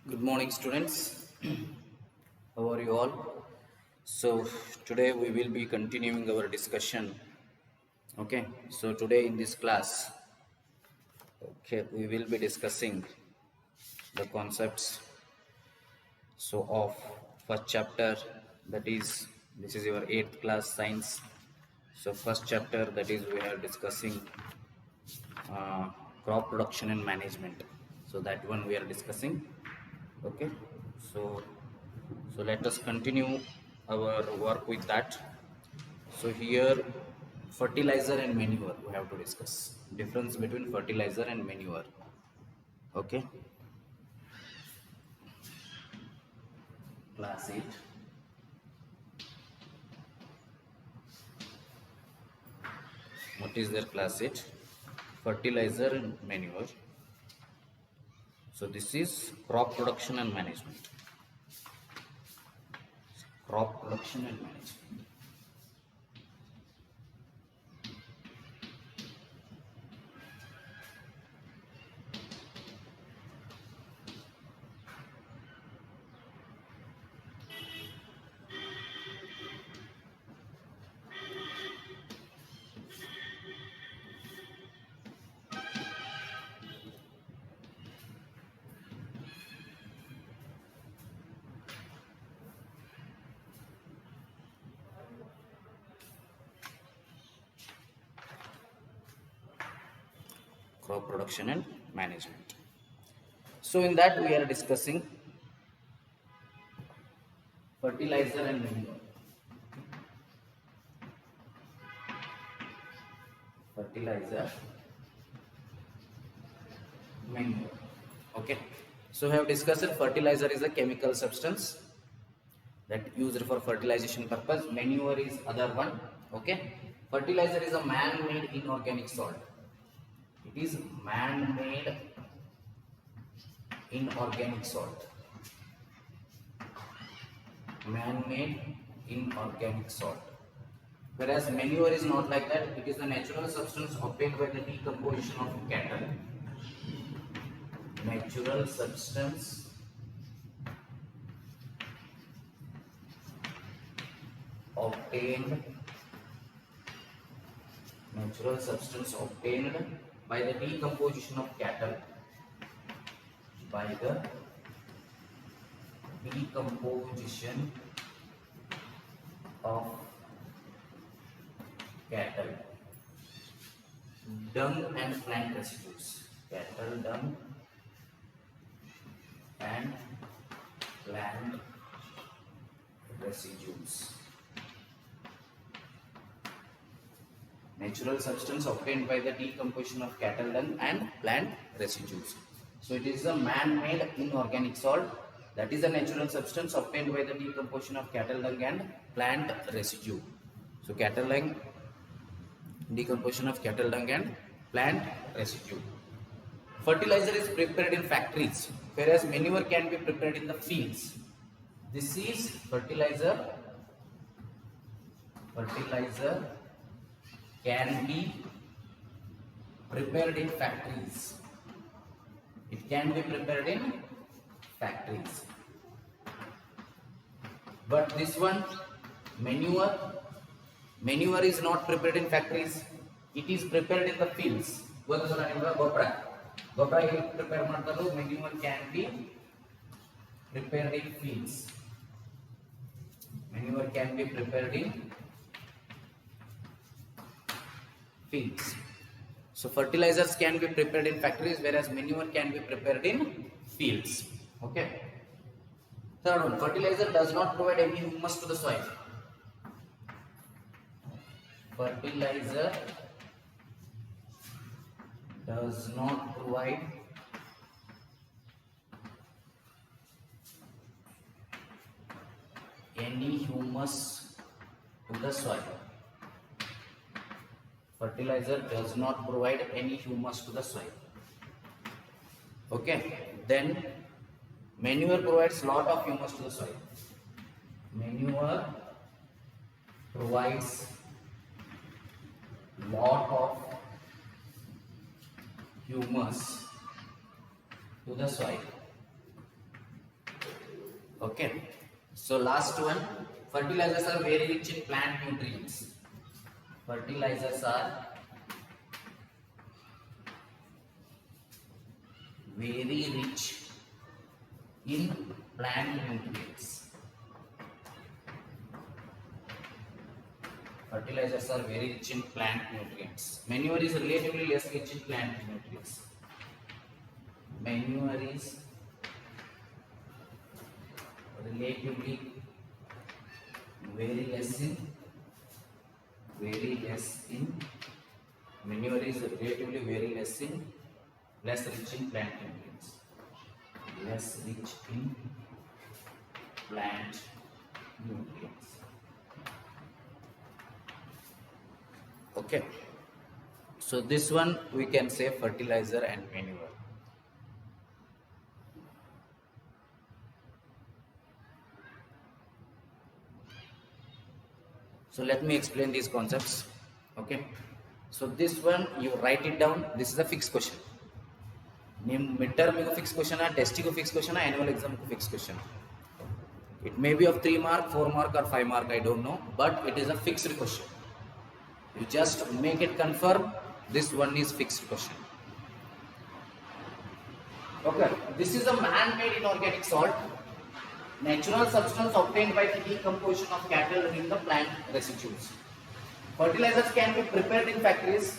Good morning, students. How are you all? So, today we will be continuing our discussion. Okay, so today in this class, we will be discussing the concepts of first chapter, that is, this is your 8th class science. So, first chapter, that is, we are discussing uh, crop production and management. So, that one we are discussing. Okay, so let us continue our work with that. So here fertilizer and manure we have to discuss. Difference between fertilizer and manure. Okay. Class 8. What is their class 8? Fertilizer and manure. So this is crop production and management. Crop production and management. Crop production and management. So in that we are discussing fertilizer and manure. Fertilizer, manure. Okay. So we have discussed that fertilizer is a chemical substance that used for fertilization purpose. Manure is other one. Okay. Fertilizer is a man-made inorganic salt. It is man-made inorganic salt. Man-made inorganic salt. Whereas manure is not like that. It is a natural substance obtained by the decomposition of cattle. Natural substance obtained by the decomposition of cattle, by the decomposition of cattle, dung and plant residues, cattle dung and plant residues. Natural substance obtained by the decomposition of cattle dung and plant residues. So it is a man-made inorganic salt, that is a natural substance obtained by the decomposition of cattle dung and plant residue. So cattle dung, decomposition of cattle dung and plant residue. Fertilizer is prepared in factories, whereas manure can be prepared in the fields. This is fertilizer. Fertilizer can be prepared in factories. It can be prepared in factories. But this one, manure is not prepared in factories. It is prepared in the fields. Gopra prepare ಮಾಡಲು manure can be prepared in fields. Manure can be prepared in fields. So fertilizers can be prepared in factories, whereas manure can be prepared in fields. Okay. Third one, fertilizer does not provide any humus to the soil. Fertilizer does not provide any humus to the soil. Fertilizer does not provide any humus to the soil. Okay. Then manure provides lot of humus to the soil. Manure provides lot of humus to the soil. Okay. So last one, fertilizers are very rich in plant nutrients. Fertilizers are very rich in plant nutrients. Fertilizers are very rich in plant nutrients. Manure is relatively less rich in plant nutrients. Manure is relatively very less in manure is relatively very less rich in plant nutrients. Less rich in plant nutrients. Okay. So this one we can say fertilizer and manure. So let me explain these concepts. Okay. So this one you write it down. This is a fixed question. Midterm को fixed question है, test को fixed question है, annual exam को fixed question. It may be of 3 mark, 4 mark or 5 mark, I don't know, but it is a fixed question. You just make it confirm. This one is fixed question. Okay. This is a man-made inorganic salt, natural substance obtained by the decomposition of cattle in the plant residues. Fertilizers can be prepared in factories.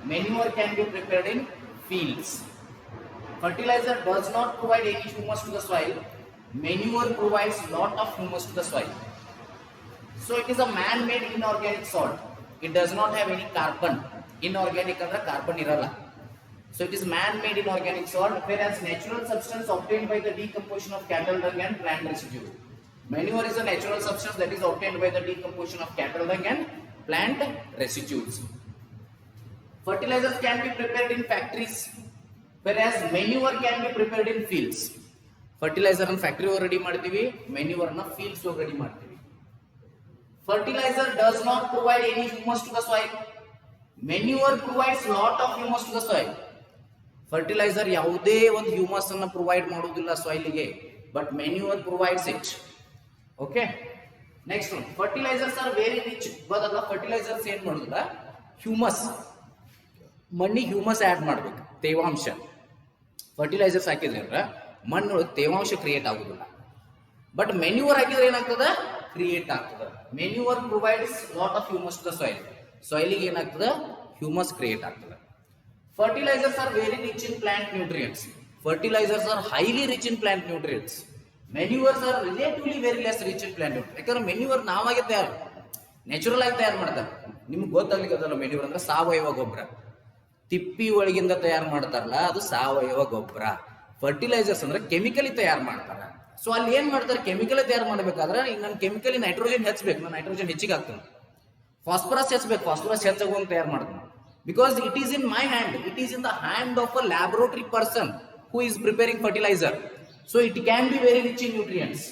Manure can be prepared in fields. Fertilizer does not provide any humus to the soil. Manure provides lot of humus to the soil. So it is a man-made inorganic salt. It does not have any carbon. Inorganic ಅಂದ್ರೆ carbon ಇರಲ್ಲ. So it is man-made inorganic salt, whereas natural substance obtained by the decomposition of cattle dung and plant residues. Manure is a natural substance that is obtained by the decomposition of cattle dung and plant residues. Fertilizers can be prepared in factories, whereas manure can be prepared in fields. Fertilizer ಅನ್ನು factory ready ಮಾಡ್ತೀವಿ, manure ಅನ್ನು fields ready ಮಾಡ್ತೀವಿ. Fertilizer does not provide any humus to the soil. Manure provides lot of humus to the soil. Fertilizer ಯಾವುದೇ ಒಂದು humus ಅನ್ನು provide ಮಾಡೋದಿಲ್ಲ ಸಾಯಿಲ್ಗೆ, but manure provides it. Okay. Next one, fertilisers are very rich. ಇವಾಗ fertilisers ಏನ್ ಮಾಡೋದಿಲ್ಲ, humus, ಮಣ್ಣಿಗೆ humus add ಮಾಡ್ಬೇಕು, ತೇವಾಂಶ. ಫರ್ಟಿಲೈಸರ್ಸ್ ಹಾಕಿದ್ರೆ ಅಂದ್ರೆ ಮಣ್ಣೊಳಗೆ ತೇವಾಂಶ ಕ್ರಿಯೇಟ್ ಆಗುದಿಲ್ಲ. ಬಟ್ ಮೆನ್ಯೂರ್ ಹಾಕಿದ್ರೆ ಏನಾಗ್ತದೆ, ಕ್ರಿಯೇಟ್ ಆಗ್ತದೆ. Manure provides lot of humus to the soil. ಸಾಯಿಲ್ಗೆ ಏನಾಗ್ತದೆ, ಹ್ಯೂಮಸ್ ಕ್ರಿಯೇಟ್ ಆಗ್ತದೆ. Fertilizers are very rich in plant nutrients. Fertilizers are highly rich in plant nutrients. Manures are relatively very less rich in plant nutrients. ಯಾಕಂದ್ರೆ manure ನಾವಾಗೆ ತಯಾರು, natural ಆಗಿ ತಯಾರು ಮಾಡ್ತಾರೆ. ನಿಮ್ಗೆ ಗೊತ್ತಾಗ್ಲಿಕ್ಕದಲ್ಲ, manure ಅಂದ್ರೆ ಸಾವಯವ ಗೊಬ್ಬರ. ತಿಪ್ಪಿ ಒಳಗಿಂದ ತಯಾರು ಮಾಡ್ತಾರಲ್ಲ, ಅದು ಸಾವಯವ ಗೊಬ್ಬರ. ಫರ್ಟಿಲೈಸರ್ಸ್ ಅಂದ್ರೆ ಕೆಮಿಕಲಿ ತಯಾರು ಮಾಡ್ತಾರೆ. ಸೊ ಅಲ್ಲಿ ಏನ್ ಮಾಡ್ತಾರೆ, ಕೆಮಿಕಲ್ ತಯಾರು ಮಾಡಬೇಕಾದ್ರೆ ಈಗ ನಾನು ಕೆಮಿಕಲಿ ನೈಟ್ರೋಜನ್ ಹೆಚ್ಚಬೇಕು, ನಾನು ನೈಟ್ರೋಜನ್ ಹೆಚ್ಚಿಗೆ ಆಗ್ತಾನೆ. ಫಾಸ್ಫರಸ್ ಹೆಚ್ಚಬೇಕು, ಫಾಸ್ಫರಸ್ ಹೆಚ್ಚಾಗುವಂಗೆ ತಯಾರು ಮಾಡ್ತಾನೆ. Because it is in my hand, it is in the hand of a laboratory person who is preparing fertilizer. So it can be very rich in nutrients,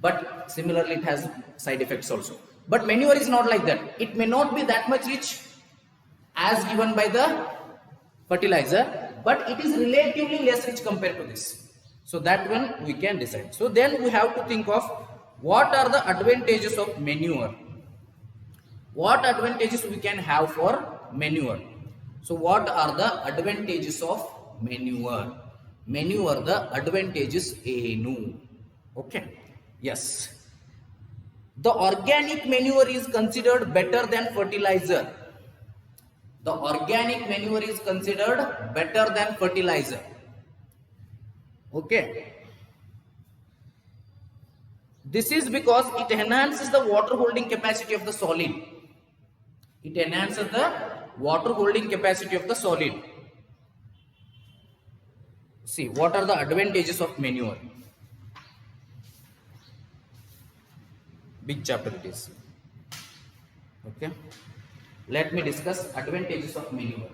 but similarly it has side effects also. But manure is not like that. It may not be that much rich as given by the fertilizer, but it is relatively less rich compared to this. So that one we can decide. So then we have to think of what are the advantages of manure. What advantages we can have for manure. So what are the advantages of manure? Manure the advantages ಏನು? Okay. Yes. The organic manure is considered better than fertilizer. The organic manure is considered better than fertilizer. Okay. This is because it enhances the water holding capacity of the solid. It enhances the water holding capacity of the solid. See, what are the advantages of manure? Big chapter it is. Okay. Let me discuss advantages of manure.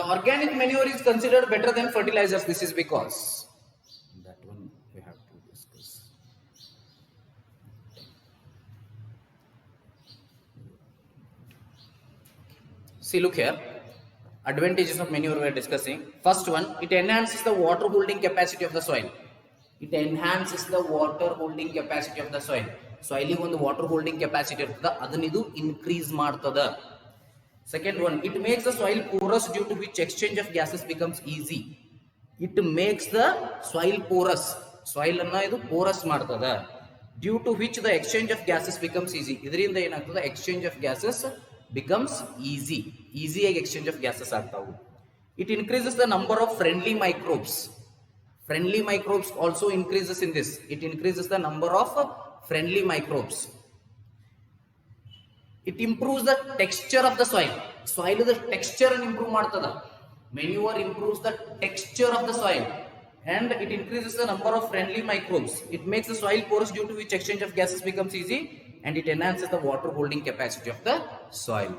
The organic manure is considered better than fertilizers. This is because that one we have to discuss. See, look here. Advantages of manure we are discussing. First one, it enhances the water holding capacity of the soil. It enhances the water holding capacity of the soil. Soil ಒಂದು water holding capacity ಇರ್ತದ ಅದನ್ನ ಇದು increase ಮಾಡ್ತದ. Second one, it makes the soil porous due to which exchange of gases becomes easy. It makes the soil porous. Soil ಅನ್ನ ಇದು porous ಮಾಡ್ತದ. Due to which the exchange of gases becomes easy. ಇದರಿಂದ ಏನಾಗ್ತದ exchange of gases becomes easy. Easy exchange of gases ಆಗ್ತಾವು. It increases the number of friendly microbes. Friendly microbes also increases in this. It increases the number of friendly microbes. It improves the texture of the soil. Soil the texture and improve ಮಾಡ್ತದ. Manure improves the texture of the soil and it increases the number of friendly microbes. It makes the soil porous due to which exchange of gases becomes easy and it enhances the water holding capacity of the soil.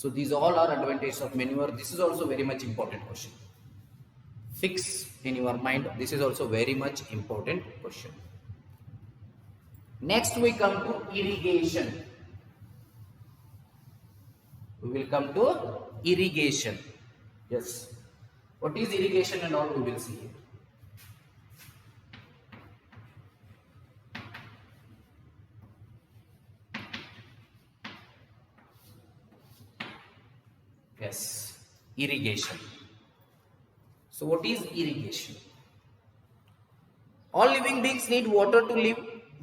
So these all are advantages of manure. This is also very much important question. Fix in your mind. This is also very much important question. Next we come to irrigation. We will come to irrigation. Yes. What is irrigation and all we will see here. Yes, irrigation. So what is irrigation? All living beings need water to live.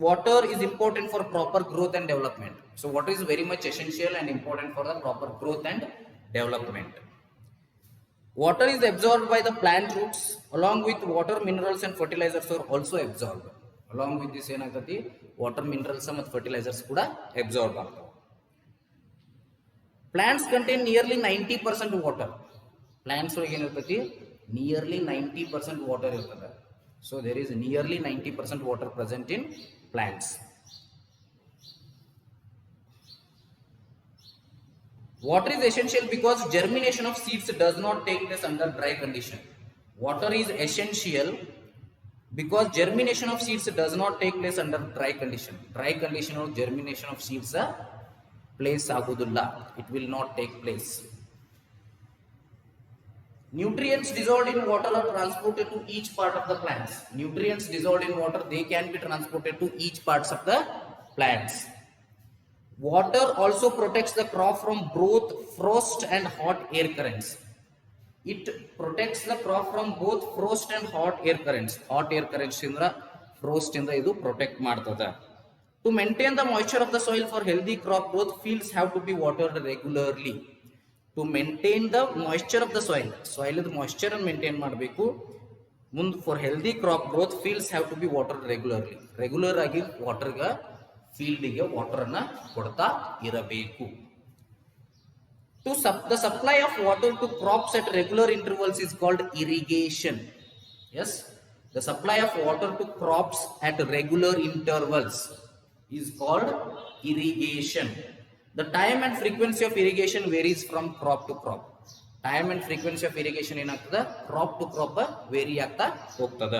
Water is important for proper growth and development. So water is very much essential and important for the proper growth and development. Water is absorbed by the plant roots. Along with water, minerals and fertilizers are also absorbed. Along with this ಏನಾಗ್ತತಿ water, minerals and fertilizers ಕೂಡ absorb ಆಗ್ತಾವ. Plants contain nearly 90% water. Plants ಒಳಗೆ ಏನಿರ್ತತಿ nearly 90% water ಇರ್ತದೆ. So there is nearly 90% water present in plants. Water is essential because germination of seeds does not take place under dry condition. Water is essential because germination of seeds does not take place under dry condition. Dry condition or germination of seeds place agudulla. It will not take place. Nutrients dissolved in water are transported to each part of the plants. Nutrients dissolved in water, they can be transported to each parts of the plants. Water also protects the crop from both frost and hot air currents. It protects the crop from both frost and hot air currents. Hot air currents indra frost indra idu protect ಮಾಡ್ತದ. To maintain the moisture of the soil for healthy crop growth, fields have to be watered regularly. To maintain the moisture of the soil, soil the moisture and maintain ಮಾಡಬೇಕು. ಮುಂದೆ for healthy crop growth, fields have to be watered regularly. Regular ಆಗಿ water ಗ field ಗೆ water ಅನ್ನ ಕೊಡ್ತಾ ಇರಬೇಕು. The supply of water to crops at regular intervals is called irrigation. Yes, the supply of water to crops at regular intervals is called irrigation. The time and frequency of irrigation varies from crop to crop. Time and frequency of irrigation ಏನಾಗ್ತದ crop to crop vary ಆಗ್ತಾ ಹೋಗ್ತದ.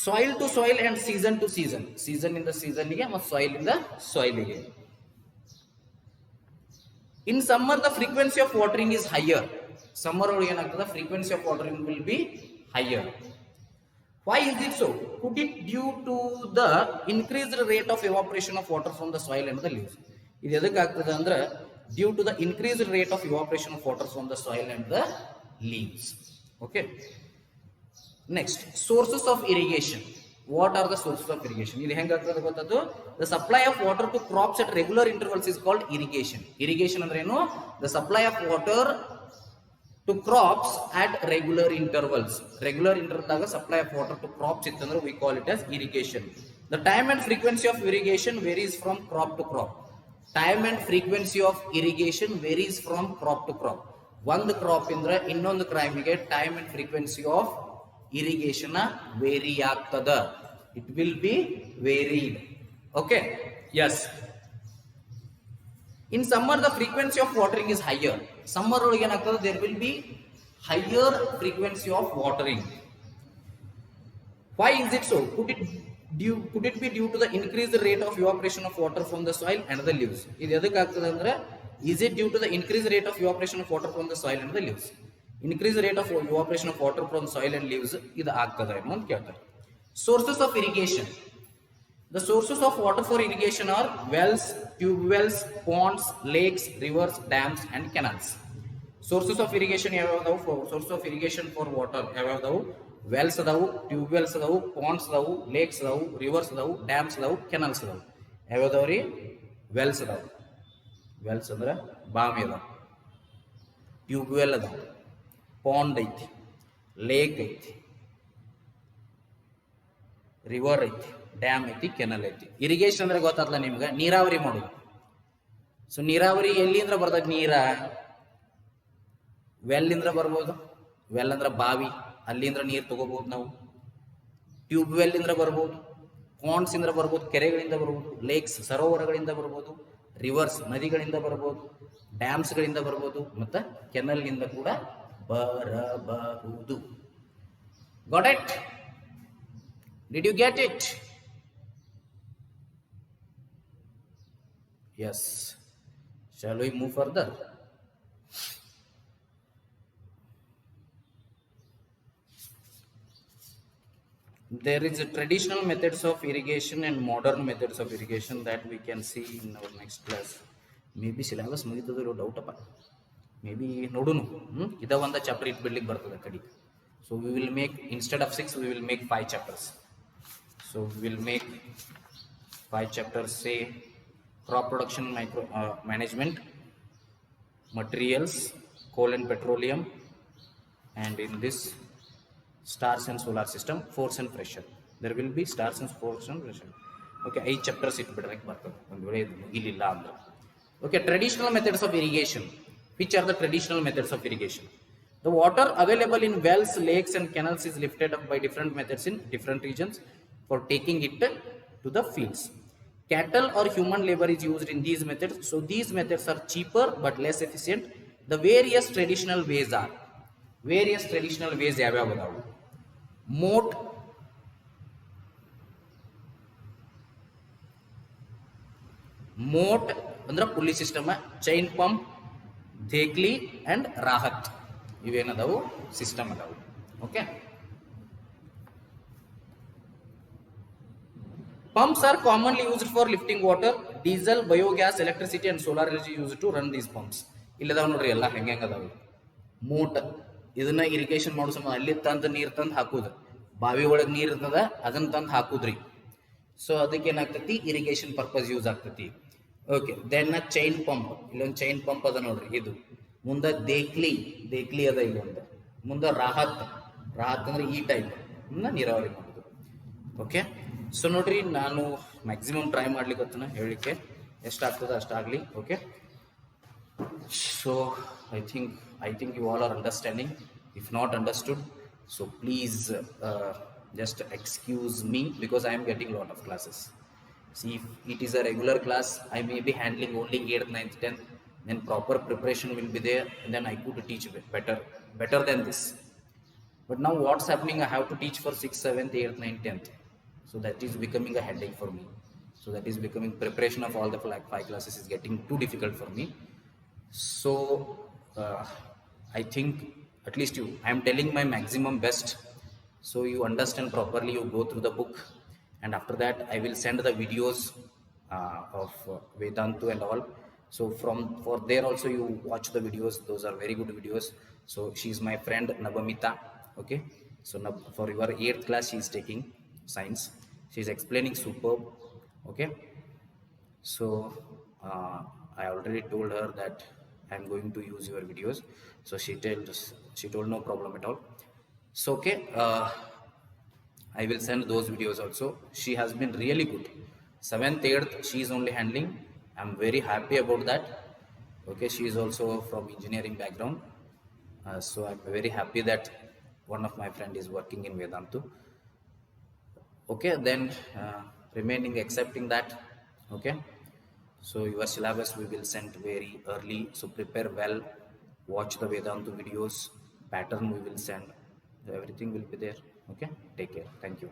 Soil to soil and season to season. Season in the season ಗೆ ಮತ್ತು soil in the soil ಗೆ. In summer the frequency of watering is higher. Summer ಒಳಗೆ ಏನಾಗ್ತದ frequency of watering will be higher. Why is it so? Could it due to the increased rate of evaporation of water from the soil and the leaves? ಇದು ಎದಕ್ಕೆ ಆಗ್ತದೆ ಅಂದ್ರೆ due to the increased rate of evaporation of water from the soil and the leaves. Okay. Next, sources of irrigation. What are the sources of irrigation? ಇದು ಹೆಂಗೆ ಆಗ್ತದೆ ಗೊತ್ತದು? The supply of water to crops at regular intervals is called irrigation. Irrigation ಅಂದ್ರೆ ಏನು? The supply of water to crops at regular intervals. Regular interval supply of water to crops ittandre we call it as irrigation. The time and frequency of irrigation varies from crop to crop. Time and frequency of irrigation varies from crop to crop. One crop indra innondu crop ige time and frequency of irrigation vary ಆಗ್ತದ. It will be varied. Okay. Yes. In summer, the frequency of watering is higher. Summer ಒಳಗೆ ಏನಾಗ್ತದೆ, there will be higher frequency of watering. Why is it so? Could it be due to the increased rate of evaporation of water from the soil and the leaves? ಇದು ಎದಕ್ಕೆ ಆಗ್ತದೆ ಅಂದ್ರೆ, is it due to the increased rate of evaporation of water from the soil and the leaves? Increased rate of evaporation of water from soil and leaves ಇದು ಆಗ್ತದೆ ಏನು ಅಂತ ಕೇಳ್ತಾರೆ. Sources of irrigation. The sources of water for irrigation are wells, tube wells, ponds, lakes, rivers, dams and canals. Sources of irrigation ಯಾವ್ಯಾವ್ದಾವು? Sources of irrigation for water ಯಾವ್ಯಾವ್ದಾವು? Wells ಅದಾವು, tube wells ಅದಾವು, ponds ಅದಾವು, lakes ಅದಾವು, rivers ಅದಾವು, dams ಅದಾವು, canals ಅದಾವು. ಯಾವ್ಯಾವ್ದಾವ್ರಿ? Wells ಅದಾವು. Wells ಅಂದ್ರೆ ಬಾವಿ ಅದಾವ, ಟ್ಯೂಬ್ ವೆಲ್ ಅದಾವ, ಪಾಂಡ್ ಐತಿ, ಲೇಕ್ ಐತಿ, ರಿವರ್ ಐತಿ, ಡ್ಯಾಮ್ ಐತಿ, ಕೆನಲ್ ಐತಿ. ಇರಿಗೇಷನ್ ಅಂದ್ರೆ ಗೊತ್ತಾಗ್ತಲ್ಲ ನಿಮ್ಗೆ, ನೀರಾವರಿ ಮಾಡೋದು. ಸೊ ನೀರಾವರಿ ಎಲ್ಲಿಂದ್ರ ಬರ್ತದೆ ನೀರ? ವೆಲ್ ಇಂದ್ರ ಬರ್ಬೋದು. ವೆಲ್ ಅಂದ್ರೆ ಬಾವಿ, ಅಲ್ಲಿಂದ್ರ ನೀರು ತಗೋಬಹುದು ನಾವು. ಟ್ಯೂಬ್ ವೆಲ್ ಇಂದ್ರ ಬರ್ಬೋದು, ಪಾಂಡ್ಸ್ ಇಂದ್ರ ಬರ್ಬೋದು, ಕೆರೆಗಳಿಂದ ಬರ್ಬೋದು, ಲೇಕ್ಸ್ ಸರೋವರಗಳಿಂದ ಬರ್ಬೋದು, ರಿವರ್ಸ್ ನದಿಗಳಿಂದ ಬರ್ಬೋದು, ಡ್ಯಾಮ್ಸ್ ಗಳಿಂದ ಬರ್ಬೋದು, ಮತ್ತೆ ಕೆನಲ್ ನಿಂದ ಕೂಡ ಬರಬಹುದು. Got it? Did you get it? Yes. Shall we move further? There is a traditional methods of irrigation and modern methods of irrigation that we can see in our next class. Maybe syllabus ಮುಗಿತದೋ doubt ಅಪ್ಪ. Maybe ನೋಡುನು. ಇದ ಒಂದ chapter it ಬಿಡ್ಲಿಕ್ಕೆ ಬರ್ತದೆ ಕಡಿ. So we will make, instead of 6 we will make 5 chapters. So we will make 5 chapters, say crop production management, materials, coal and petroleum, and in this stars and solar system, force and pressure. There will be stars and force and pressure. Okay, 8 chapters it bidrake bartade ondu vele idu mugililla andre. Okay, traditional methods of irrigation. Which are the traditional methods of irrigation? The water available in wells, lakes and canals is lifted up by different methods in different regions for taking it to the fields. Cattle or human labor is used in these methods. So these methods are cheaper but less efficient. The various traditional ways are, ಯಾವ್ಯಾವ ಅದಾವು? ಮೋಟ್ ಅಂದ್ರೆ pulley system, chain pump, ದೇಕ್ಲಿ and ರಾಹತ್ ಇವೇನದಾವು system ಅದಾವು. Okay, pumps are commonly used for lifting water. Diesel, biogas, electricity and solar energy used to run these pumps. ಇಲ್ಲದಾವ ನೋಡ್ರಿ ಎಲ್ಲ ಹೆಂಗೆ ಅದಾವು. ಮೋಟ್ ಇದನ್ನ ಇರಿಗೇಷನ್ ಮಾಡೋ ಸಮ ಅಲ್ಲಿ ತಂದು ನೀರು ತಂದು ಹಾಕುದು, ಬಾವಿ ಒಳಗೆ ನೀರು ಇರ್ತದ ಅದನ್ನ ತಂದು ಹಾಕುದ್ರಿ. ಸೊ ಅದಕ್ಕೆ ಏನಾಗ್ತತಿ, ಇರಿಗೇಷನ್ ಪರ್ಪಸ್ ಯೂಸ್ ಆಗ್ತತಿ. ಓಕೆ, ದೆನ್ ಚೈನ್ ಪಂಪ್, ಇಲ್ಲೊಂದು ಚೈನ್ ಪಂಪ್ ಅದ ನೋಡ್ರಿ ಇದು. ಮುಂದೆ ದೇಕ್ಲಿ ಅದ ಇಲ್ಲೊಂದು. ಮುಂದೆ ರಾಹತ್ ಅಂದ್ರೆ ಈ ಟೈಪ್ ನೀರಾವರಿ ಮಾಡೋದು. ಓಕೆ, ಸೊ ನೋಡ್ರಿ ನಾನು ಮ್ಯಾಕ್ಸಿಮಮ್ ಟ್ರೈ ಮಾಡ್ಲಿಕ್ಕೆ ಹೇಳಲಿಕ್ಕೆ ಎಷ್ಟಾಗ್ತದೆ ಅಷ್ಟಾಗಲಿ. Okay, so I think you all are understanding. If not understood, so please just excuse me because I am getting lot of classes. See, if it is a regular class, I may be handling only 8th, 9th, 10th, then proper preparation will be there and then I could teach better than this. But now what's happening, I have to teach for 6th, 7th, 8th, 9th, 10th. So that is becoming a headache for me. So that is becoming, preparation of all the 5 classes is getting too difficult for me. So I think at least I am telling my maximum best. So you understand properly, you go through the book, and after that I will send the videos of Vedantu and all. So for there also you watch the videos, those are very good videos. So she is my friend Nabamita. Okay, so for your 8th class she is taking science, she is explaining superb. Okay, so I already told her that I am going to use your videos. So she told no problem at all. So okay, I will send those videos also. She has been really good. 7th, 8th she is only handling. I am very happy about that. Okay, she is also from engineering background. So I am very happy that one of my friend is working in Vedantu. Okay, then remaining accepting that. Okay, So your syllabus we will send very early, so prepare well, watch the Vedantu videos, pattern we will send, everything will be there. Okay, take care, thank you.